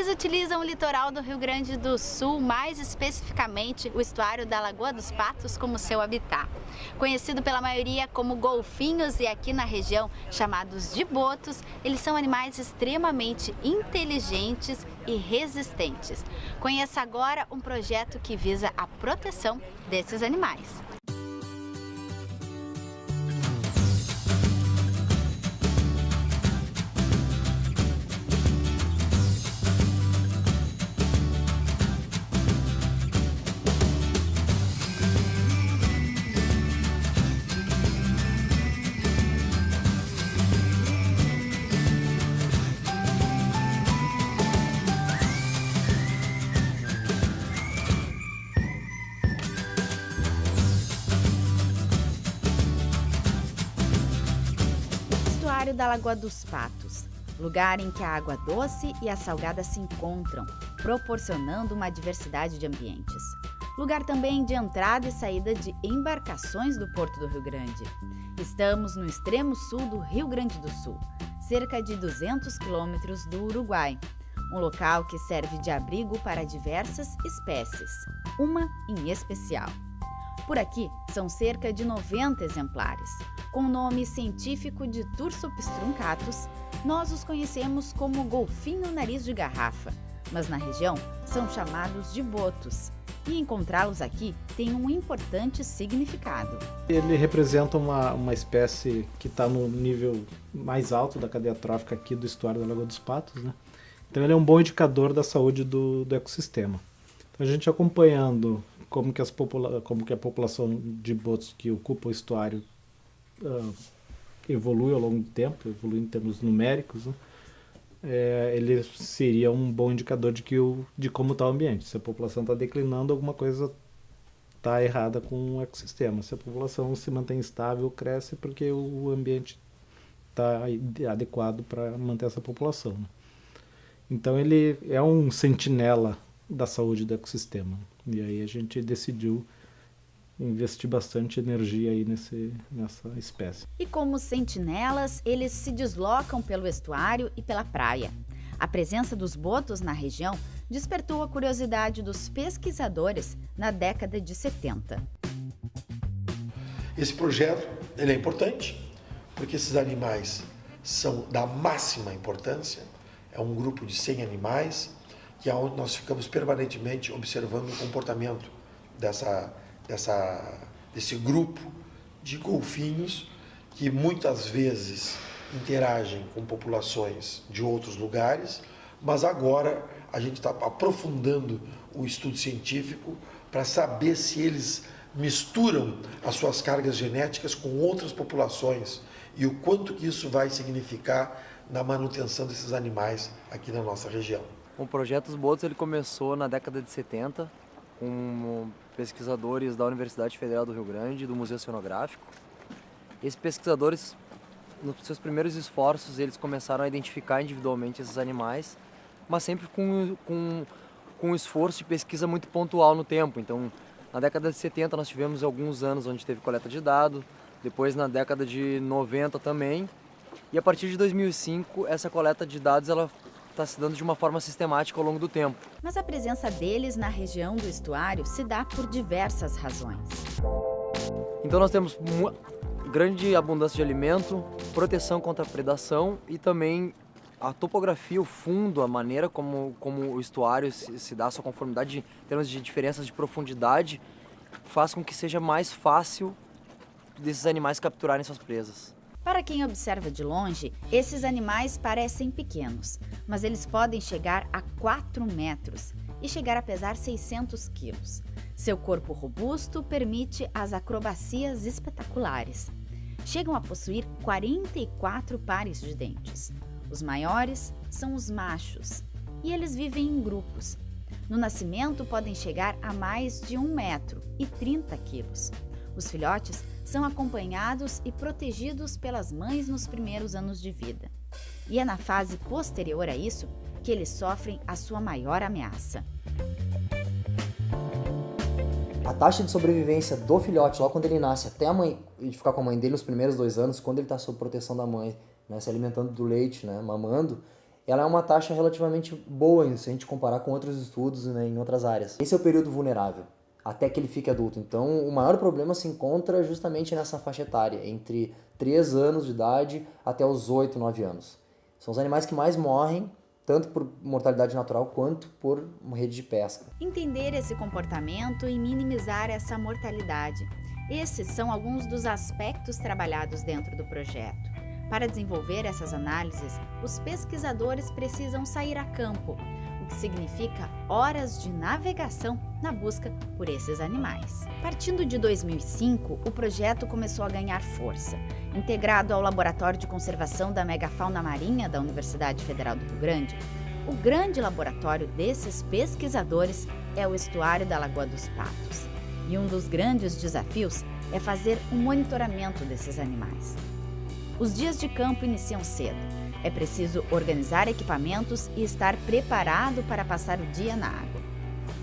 Eles utilizam o litoral do Rio Grande do Sul, mais especificamente o estuário da Lagoa dos Patos, como seu habitat. Conhecido pela maioria como golfinhos e aqui na região chamados de botos, eles são animais extremamente inteligentes e resistentes. Conheça agora um projeto que visa a proteção desses animais. Estuário da Lagoa dos Patos, lugar em que a água doce e a salgada se encontram, proporcionando uma diversidade de ambientes. Lugar também de entrada e saída de embarcações do Porto do Rio Grande. Estamos no extremo sul do Rio Grande do Sul, cerca de 200 quilômetros do Uruguai, um local que serve de abrigo para diversas espécies, uma em especial. Por aqui são cerca de 90 exemplares. Com o nome científico de Tursopis truncatus, nós os conhecemos como golfinho nariz de garrafa, mas na região são chamados de botos. E encontrá-los aqui tem um importante significado. Ele representa uma espécie que está no nível mais alto da cadeia trófica aqui do estuário da Lagoa dos Patos, né? Então ele é um bom indicador da saúde do ecossistema. Então a gente acompanhando como que a população de botos que ocupa o estuário evolui ao longo do tempo, evolui em termos numéricos, né? Ele seria um bom indicador de como está o ambiente. Se a população está declinando, alguma coisa está errada com o ecossistema. Se a população se mantém estável, cresce porque o ambiente está adequado para manter essa população, né? Então ele é um sentinela da saúde do ecossistema. E aí a gente decidiu investir bastante energia aí nessa espécie. E como sentinelas, eles se deslocam pelo estuário e pela praia. A presença dos botos na região despertou a curiosidade dos pesquisadores na década de 70. Esse projeto ele é importante porque esses animais são da máxima importância. É um grupo de 100 animais que é onde nós ficamos permanentemente observando o comportamento desse grupo de golfinhos que muitas vezes interagem com populações de outros lugares, mas agora a gente está aprofundando o estudo científico para saber se eles misturam as suas cargas genéticas com outras populações e o quanto que isso vai significar na manutenção desses animais aqui na nossa região. O projeto dos botos ele começou na década de 70 com pesquisadores da Universidade Federal do Rio Grande e do Museu Oceanográfico. Esses pesquisadores, nos seus primeiros esforços, eles começaram a identificar individualmente esses animais, mas sempre com um esforço de pesquisa muito pontual no tempo. Então, na década de 70 nós tivemos alguns anos onde teve coleta de dados, depois na década de 90 também, e a partir de 2005 essa coleta de dados ela está se dando de uma forma sistemática ao longo do tempo. Mas a presença deles na região do estuário se dá por diversas razões. Então nós temos grande abundância de alimento, proteção contra a predação e também a topografia, o fundo, a maneira como o estuário se dá, a sua conformidade em termos de diferenças de profundidade, faz com que seja mais fácil desses animais capturarem suas presas. Para quem observa de longe, esses animais parecem pequenos, mas eles podem chegar a 4 metros e chegar a pesar 600 quilos. Seu corpo robusto permite as acrobacias espetaculares. Chegam a possuir 44 pares de dentes. Os maiores são os machos e eles vivem em grupos. No nascimento podem chegar a mais de 1 metro e 30 quilos. Os filhotes são acompanhados e protegidos pelas mães nos primeiros anos de vida. E é na fase posterior a isso que eles sofrem a sua maior ameaça. A taxa de sobrevivência do filhote, logo quando ele nasce, até a mãe, ele ficar com a mãe dele nos primeiros 2 anos, quando ele está sob proteção da mãe, né, se alimentando do leite, né, mamando, ela é uma taxa relativamente boa se a gente comparar com outros estudos, né, em outras áreas. Esse é o período vulnerável, até que ele fique adulto. Então, o maior problema se encontra justamente nessa faixa etária, entre 3 anos de idade até os 8, 9 anos. São os animais que mais morrem, tanto por mortalidade natural quanto por rede de pesca. Entender esse comportamento e minimizar essa mortalidade. Esses são alguns dos aspectos trabalhados dentro do projeto. Para desenvolver essas análises, os pesquisadores precisam sair a campo, o que significa horas de navegação na busca por esses animais. Partindo de 2005, o projeto começou a ganhar força. Integrado ao Laboratório de Conservação da Megafauna Marinha da Universidade Federal do Rio Grande, o grande laboratório desses pesquisadores é o estuário da Lagoa dos Patos. E um dos grandes desafios é fazer um monitoramento desses animais. Os dias de campo iniciam cedo. É preciso organizar equipamentos e estar preparado para passar o dia na água.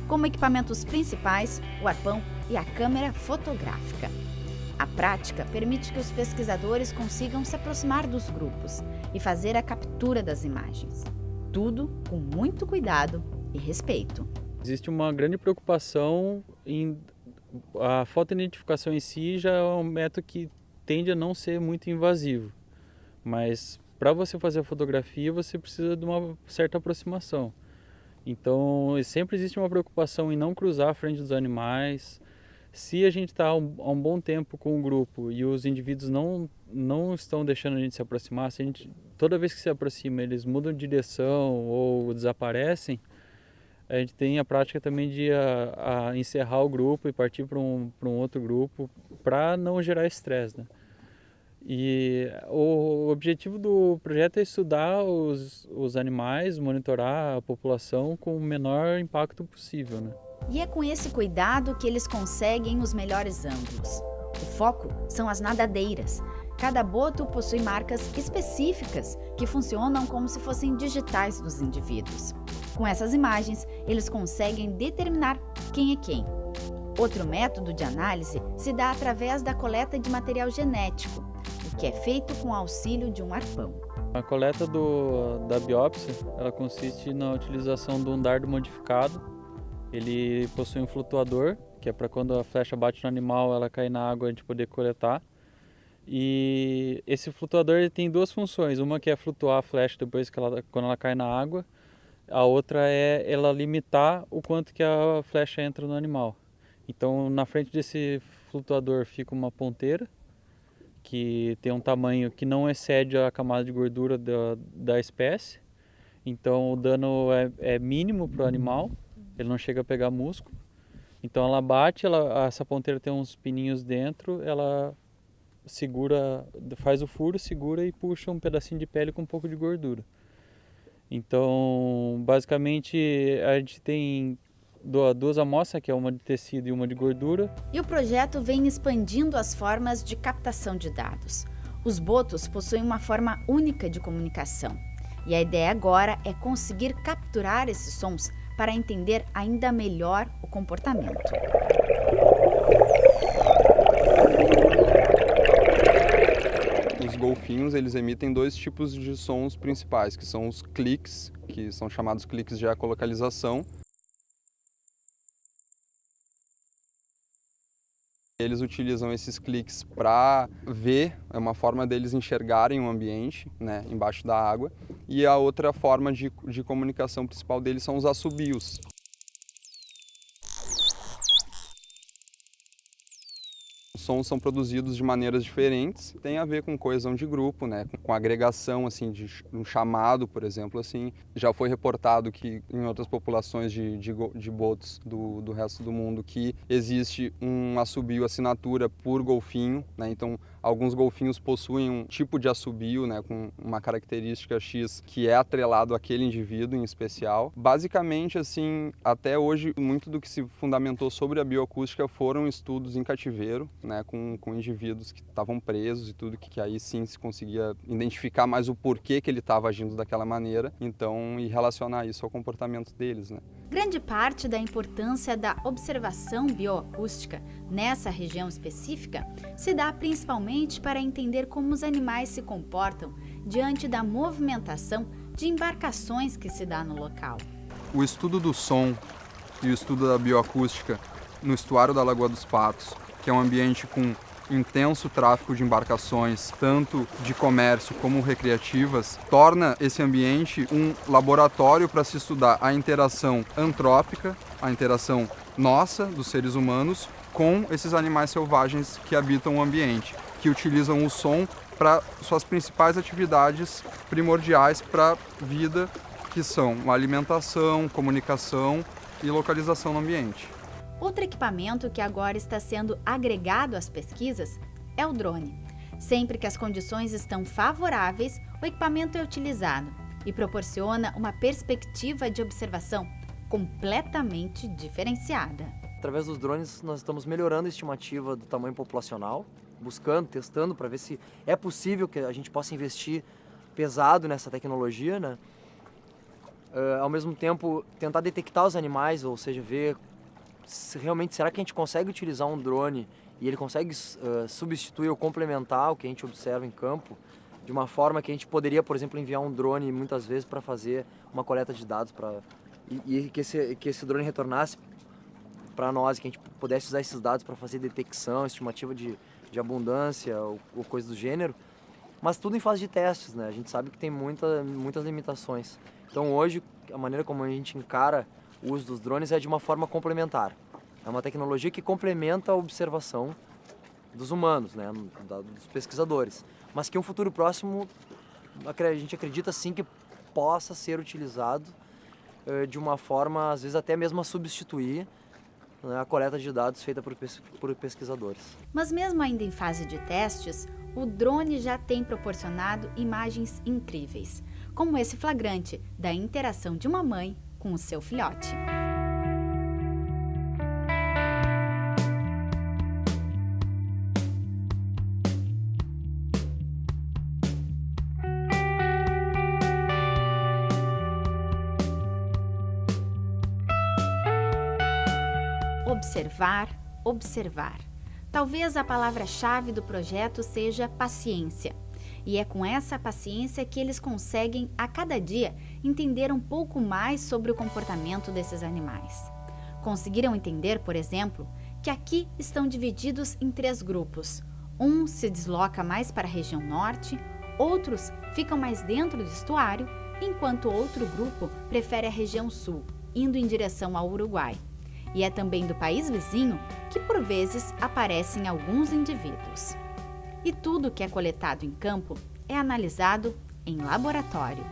Como equipamentos principais, o arpão e a câmera fotográfica. A prática permite que os pesquisadores consigam se aproximar dos grupos e fazer a captura das imagens. Tudo com muito cuidado e respeito. Existe uma grande preocupação em a fotoidentificação em si já é um método que tende a não ser muito invasivo, mas para você fazer a fotografia você precisa de uma certa aproximação. Então sempre existe uma preocupação em não cruzar a frente dos animais. Se a gente está há um bom tempo com o grupo e os indivíduos não estão deixando a gente se aproximar, se a gente, toda vez que se aproxima eles mudam de direção ou desaparecem, a gente tem a prática também de encerrar o grupo e partir para um outro grupo para não gerar estresse, né? E o objetivo do projeto é estudar os animais, monitorar a população com o menor impacto possível, né? E é com esse cuidado que eles conseguem os melhores ângulos. O foco são as nadadeiras. Cada boto possui marcas específicas que funcionam como se fossem digitais dos indivíduos. Com essas imagens, eles conseguem determinar quem é quem. Outro método de análise se dá através da coleta de material genético, o que é feito com o auxílio de um arpão. A coleta da biópsia ela consiste na utilização de um dardo modificado. Ele possui um flutuador, que é para quando a flecha bate no animal, ela cair na água, a gente poder coletar. E esse flutuador ele tem duas funções. Uma que é flutuar a flecha depois quando ela cai na água. A outra é ela limitar o quanto que a flecha entra no animal. Então, na frente desse flutuador fica uma ponteira, que tem um tamanho que não excede a camada de gordura da espécie. Então, o dano é mínimo para o animal. Ele não chega a pegar músculo. Então ela bate, essa ponteira tem uns pininhos dentro, ela segura, faz o furo, segura e puxa um pedacinho de pele com um pouco de gordura. Então, basicamente, a gente tem duas amostras, que é uma de tecido e uma de gordura. E o projeto vem expandindo as formas de captação de dados. Os botos possuem uma forma única de comunicação. E a ideia agora é conseguir capturar esses sons para entender ainda melhor o comportamento. Os golfinhos, eles emitem dois tipos de sons principais, que são os cliques, que são chamados cliques de ecolocalização. Eles utilizam esses cliques para ver, é uma forma deles enxergarem o ambiente, né, embaixo da água. E a outra forma de comunicação principal deles são os assobios. Os sons são produzidos de maneiras diferentes, tem a ver com coesão de grupo, né, com agregação assim, de um chamado, por exemplo. Assim. Já foi reportado que em outras populações de botos do resto do mundo que existe um assobio assinatura por golfinho, né, então alguns golfinhos possuem um tipo de assobio, né, com uma característica X que é atrelado àquele indivíduo em especial. Basicamente, assim, até hoje, muito do que se fundamentou sobre a bioacústica foram estudos em cativeiro, né, com indivíduos que estavam presos e tudo, que aí sim se conseguia identificar mais o porquê que ele estava agindo daquela maneira, então, e relacionar isso ao comportamento deles, né. Grande parte da importância da observação bioacústica nessa região específica se dá principalmente para entender como os animais se comportam diante da movimentação de embarcações que se dá no local. O estudo do som e o estudo da bioacústica no estuário da Lagoa dos Patos, que é um ambiente com intenso tráfego de embarcações, tanto de comércio como recreativas, torna esse ambiente um laboratório para se estudar a interação antrópica, a interação nossa, dos seres humanos, com esses animais selvagens que habitam o ambiente, que utilizam o som para suas principais atividades primordiais para a vida, que são alimentação, comunicação e localização no ambiente. Outro equipamento que agora está sendo agregado às pesquisas é o drone. Sempre que as condições estão favoráveis, o equipamento é utilizado e proporciona uma perspectiva de observação completamente diferenciada. Através dos drones, nós estamos melhorando a estimativa do tamanho populacional, buscando, testando para ver se é possível que a gente possa investir pesado nessa tecnologia, né? Ao mesmo tempo, tentar detectar os animais, ou seja, ver se realmente, será que a gente consegue utilizar um drone e ele consegue substituir ou complementar o que a gente observa em campo, de uma forma que a gente poderia, por exemplo, enviar um drone muitas vezes para fazer uma coleta de dados e que esse drone retornasse para nós, que a gente pudesse usar esses dados para fazer detecção, estimativa de abundância ou coisa do gênero, mas tudo em fase de testes, né? A gente sabe que tem muitas limitações. Então hoje, a maneira como a gente encara o uso dos drones é de uma forma complementar. É uma tecnologia que complementa a observação dos humanos, né? Dos pesquisadores, mas que em um futuro próximo a gente acredita sim que possa ser utilizado de uma forma, às vezes até mesmo a substituir a coleta de dados feita por pesquisadores. Mas mesmo ainda em fase de testes, o drone já tem proporcionado imagens incríveis, como esse flagrante da interação de uma mãe com o seu filhote. Observar, observar. Talvez a palavra-chave do projeto seja paciência. E é com essa paciência que eles conseguem, a cada dia, entender um pouco mais sobre o comportamento desses animais. Conseguiram entender, por exemplo, que aqui estão divididos em 3 grupos. Um se desloca mais para a região norte, outros ficam mais dentro do estuário, enquanto outro grupo prefere a região sul, indo em direção ao Uruguai. E é também do país vizinho que, por vezes, aparecem alguns indivíduos. E tudo que é coletado em campo é analisado em laboratório.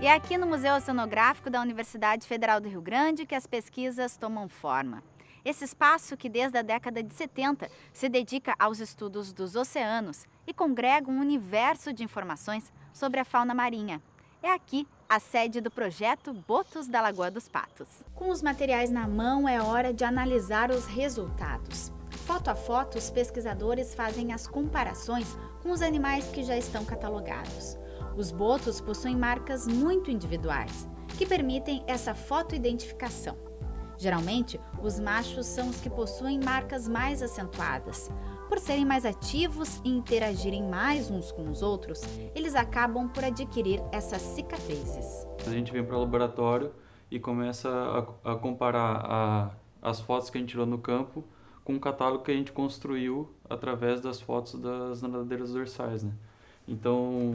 E é aqui no Museu Oceanográfico da Universidade Federal do Rio Grande que as pesquisas tomam forma. Esse espaço que desde a década de 70 se dedica aos estudos dos oceanos e congrega um universo de informações sobre a fauna marinha. É aqui a sede do projeto Botos da Lagoa dos Patos. Com os materiais na mão, é hora de analisar os resultados. Foto a foto, os pesquisadores fazem as comparações com os animais que já estão catalogados. Os botos possuem marcas muito individuais, que permitem essa fotoidentificação. Geralmente, os machos são os que possuem marcas mais acentuadas. Por serem mais ativos e interagirem mais uns com os outros, eles acabam por adquirir essas cicatrizes. A gente vem para o laboratório e começa a comparar as fotos que a gente tirou no campo com um catálogo que a gente construiu através das fotos das nadadeiras dorsais, né? Então,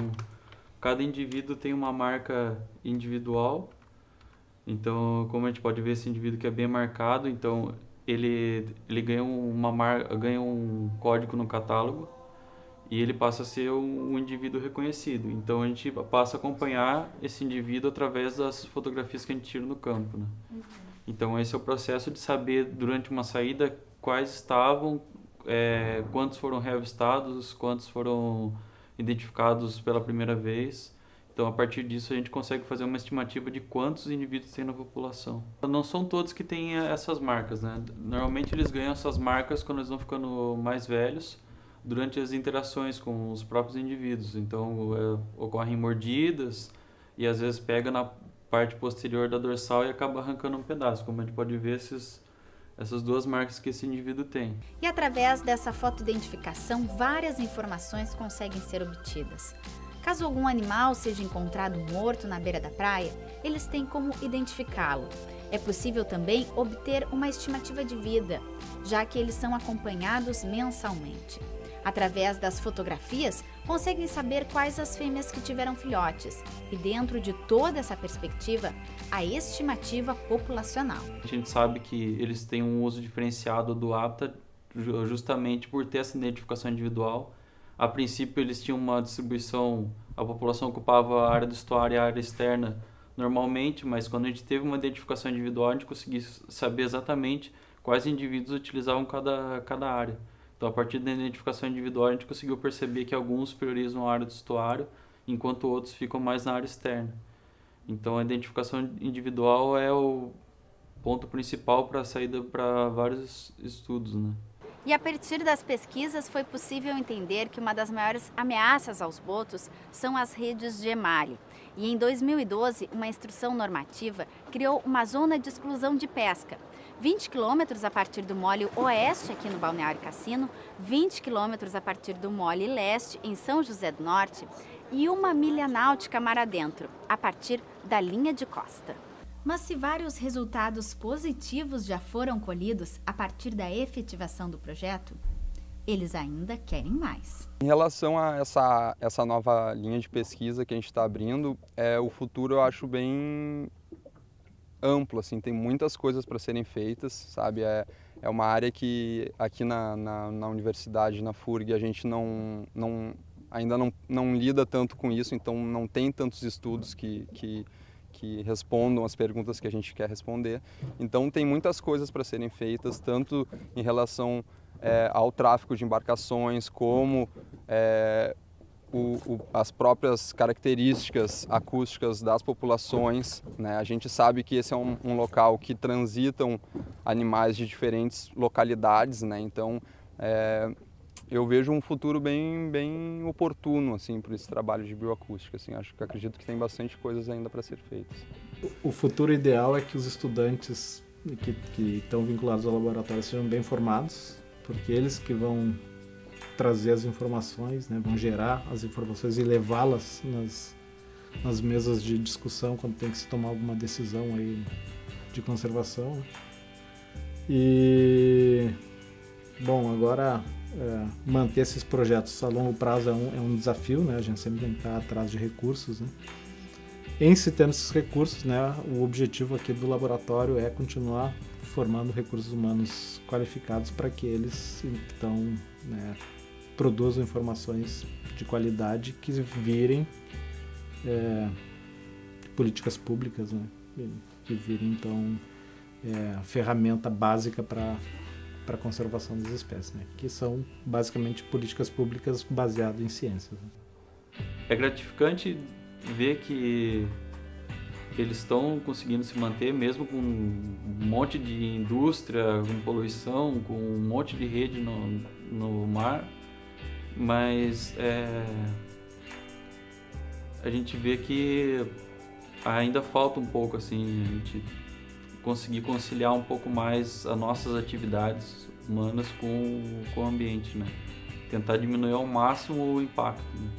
cada indivíduo tem uma marca individual. Então, como a gente pode ver, esse indivíduo que é bem marcado, então ele ganha ganha um código no catálogo e ele passa a ser um indivíduo reconhecido. Então, a gente passa a acompanhar esse indivíduo através das fotografias que a gente tira no campo, né? Então, esse é o processo de saber, durante uma saída, quais estavam, quantos foram reavistados, quantos foram identificados pela primeira vez. Então, a partir disso, a gente consegue fazer uma estimativa de quantos indivíduos tem na população. Não são todos que têm essas marcas, né? Normalmente, eles ganham essas marcas quando eles vão ficando mais velhos, durante as interações com os próprios indivíduos. Então, ocorrem mordidas e, às vezes, pega na parte posterior da dorsal e acaba arrancando um pedaço, como a gente pode ver essas 2 marcas que esse indivíduo tem. E através dessa fotoidentificação, várias informações conseguem ser obtidas. Caso algum animal seja encontrado morto na beira da praia, eles têm como identificá-lo. É possível também obter uma estimativa de vida, já que eles são acompanhados mensalmente. Através das fotografias, conseguem saber quais as fêmeas que tiveram filhotes e, dentro de toda essa perspectiva, a estimativa populacional. A gente sabe que eles têm um uso diferenciado do hábitat justamente por ter essa identificação individual. A princípio, eles tinham uma distribuição, a população ocupava a área do estuário e a área externa normalmente, mas quando a gente teve uma identificação individual, a gente conseguiu saber exatamente quais indivíduos utilizavam cada área. Então, a partir da identificação individual, a gente conseguiu perceber que alguns priorizam a área do estuário, enquanto outros ficam mais na área externa. Então, a identificação individual é o ponto principal para a saída para vários estudos, né? E a partir das pesquisas foi possível entender que uma das maiores ameaças aos botos são as redes de emalhe. E em 2012, uma instrução normativa criou uma zona de exclusão de pesca. 20 quilômetros a partir do Mole Oeste, aqui no Balneário Cassino, 20 quilômetros a partir do Mole Leste, em São José do Norte, e 1 milha náutica mar adentro, a partir da linha de costa. Mas se vários resultados positivos já foram colhidos a partir da efetivação do projeto, eles ainda querem mais. Em relação a essa nova linha de pesquisa que a gente está abrindo, o futuro eu acho bem amplo, assim, tem muitas coisas para serem feitas, sabe? É uma área que aqui na universidade, na FURG, a gente ainda não lida tanto com isso, então não tem tantos estudos que respondam as perguntas que a gente quer responder. Então tem muitas coisas para serem feitas, tanto em relação ao tráfego de embarcações, como as próprias características acústicas das populações, né? A gente sabe que esse é um local que transitam animais de diferentes localidades, né? Então eu vejo um futuro bem oportuno, assim, para esse trabalho de bioacústica, assim. Acredito que tem bastante coisas ainda para ser feitas. O futuro ideal é que os estudantes que estão vinculados ao laboratório sejam bem formados, porque eles que vão trazer as informações, né, vão gerar as informações e levá-las nas mesas de discussão quando tem que se tomar alguma decisão aí de conservação. E, bom, agora manter esses projetos a longo prazo é um desafio, né? A gente sempre tem que estar atrás de recursos, né? Em se tendo esses recursos, né, o objetivo aqui do laboratório é continuar formando recursos humanos qualificados para que eles, então, né, produzam informações de qualidade que virem políticas públicas, né, que virem, então, ferramenta básica para a conservação das espécies, né, que são basicamente políticas públicas baseadas em ciências. Né. É gratificante ver que eles estão conseguindo se manter mesmo com um monte de indústria, com poluição, com um monte de rede no mar, mas a gente vê que ainda falta um pouco, assim, a gente conseguir conciliar um pouco mais as nossas atividades humanas com o ambiente, né? Tentar diminuir ao máximo o impacto, né,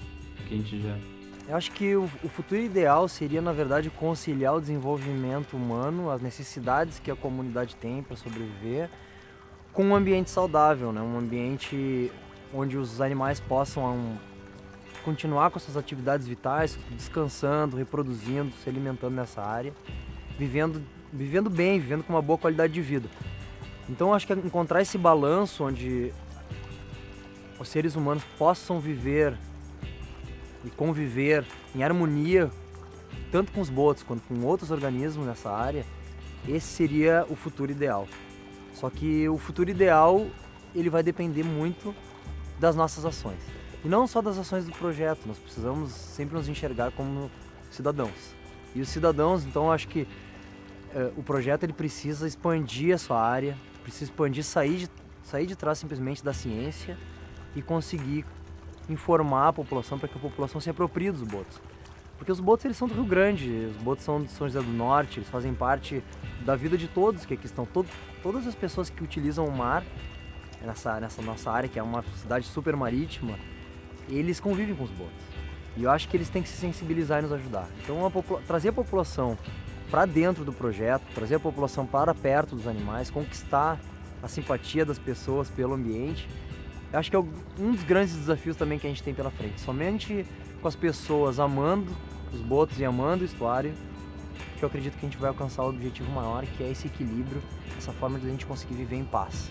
que a gente gera. Eu acho que o futuro ideal seria, na verdade, conciliar o desenvolvimento humano, as necessidades que a comunidade tem para sobreviver, com um ambiente saudável, né? Um ambiente onde os animais possam continuar com suas atividades vitais, descansando, reproduzindo, se alimentando nessa área, vivendo bem, vivendo com uma boa qualidade de vida. Então, eu acho que encontrar esse balanço onde os seres humanos possam viver e conviver em harmonia, tanto com os botos quanto com outros organismos nessa área, esse seria o futuro ideal. Só que o futuro ideal, ele vai depender muito das nossas ações. E não só das ações do projeto, nós precisamos sempre nos enxergar como cidadãos. E os cidadãos, então, eu acho que o projeto ele precisa expandir a sua área, precisa expandir, sair de trás simplesmente da ciência e conseguir informar a população para que a população se aproprie dos botos. Porque os botos eles são do Rio Grande, os botos são de São José do Norte, eles fazem parte da vida de todos que aqui estão. Todas as pessoas que utilizam o mar, nessa nossa área, que é uma cidade super marítima, eles convivem com os botos. E eu acho que eles têm que se sensibilizar e nos ajudar. Então, trazer a população para dentro do projeto, trazer a população para perto dos animais, conquistar a simpatia das pessoas pelo ambiente, eu acho que é um dos grandes desafios também que a gente tem pela frente. Somente com as pessoas amando os botos e amando o estuário, que eu acredito que a gente vai alcançar o objetivo maior, que é esse equilíbrio, essa forma de a gente conseguir viver em paz.